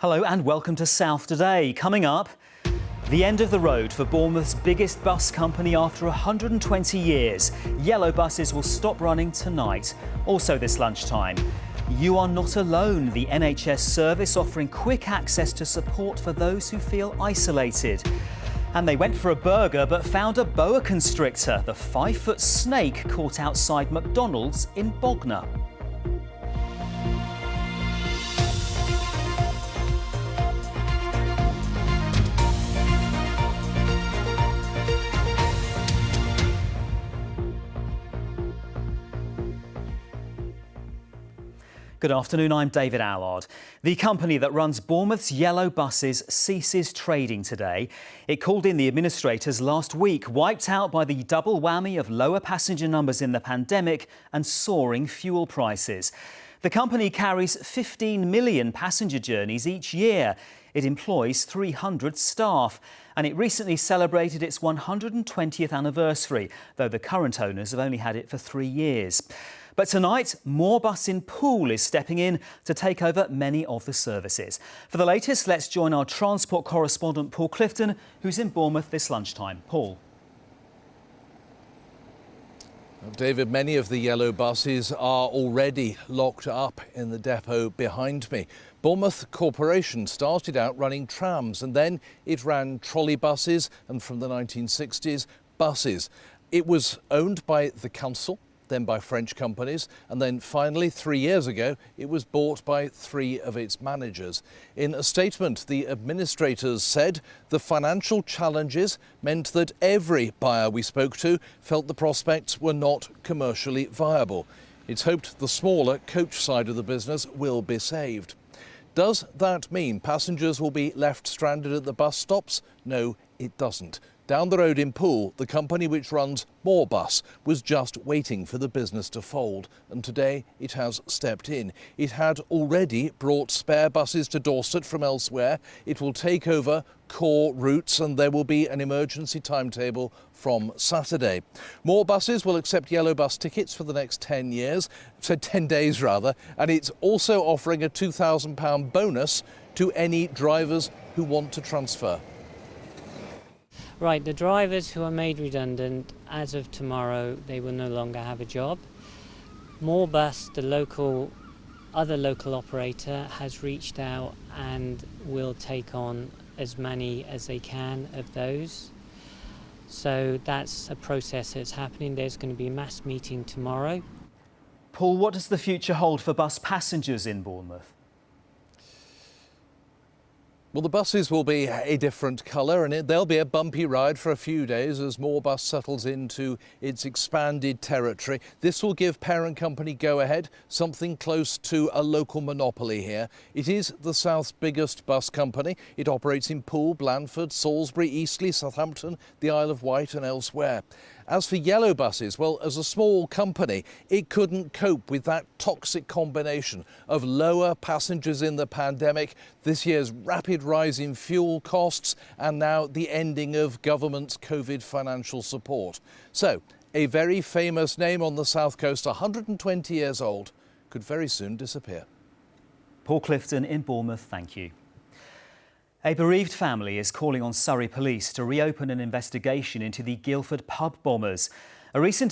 Hello and welcome to South Today. Coming up, the end of the road for Bournemouth's biggest bus company after 120 years. Yellow buses will stop running tonight. Also this lunchtime, you are not alone. The NHS service offering quick access to support for those who feel isolated. And they went for a burger but found a boa constrictor, the 5-foot snake caught outside McDonald's in Bognor. Good afternoon, I'm David Allard. The company that runs Bournemouth's yellow buses ceases trading today. It called in the administrators last week, wiped out by the double whammy of lower passenger numbers in the pandemic and soaring fuel prices. The company carries 15 million passenger journeys each year. It employs 300 staff and it recently celebrated its 120th anniversary, though the current owners have only had it for 3 years. But tonight, Moorbus in Poole is stepping in to take over many of the services. For the latest, let's join our transport correspondent Paul Clifton, who's in Bournemouth this lunchtime. Paul. Well, David, many of the yellow buses are already locked up in the depot behind me. Bournemouth Corporation started out running trams and then it ran trolley buses and from the 1960s, buses. It was owned by the council, then by French companies, and then finally 3 years ago it was bought by 3 of its managers. In a statement, the administrators said the financial challenges meant that every buyer we spoke to felt the prospects were not commercially viable. It's hoped the smaller coach side of the business will be saved. Does that mean passengers will be left stranded at the bus stops? No, it doesn't. Down the road in Poole, the company which runs Moorbus was just waiting for the business to fold, and today it has stepped in. It had already brought spare buses to Dorset from elsewhere. It will take over core routes and there will be an emergency timetable from Saturday. Moorbuses will accept yellow bus tickets for the next 10 days rather, and it's also offering a £2,000 bonus to any drivers who want to transfer. Right, the drivers who are made redundant, as of tomorrow, they will no longer have a job. Moorbus, the other local operator, has reached out and will take on as many as they can of those. So that's a process that's happening. There's going to be a mass meeting tomorrow. Paul, what does the future hold for bus passengers in Bournemouth? Well, the buses will be a different colour and they'll be a bumpy ride for a few days as Moorbus settles into its expanded territory. This will give parent company Go Ahead something close to a local monopoly here. It is the South's biggest bus company. It operates in Poole, Blandford, Salisbury, Eastleigh, Southampton, the Isle of Wight and elsewhere. As for yellow buses, well, as a small company, it couldn't cope with that toxic combination of lower passengers in the pandemic, this year's rapid rise in fuel costs, and now the ending of government's COVID financial support. So, a very famous name on the South Coast, 120 years old, could very soon disappear. Paul Clifton in Bournemouth, thank you. A bereaved family is calling on Surrey police to reopen an investigation into the Guildford pub bombers. A recent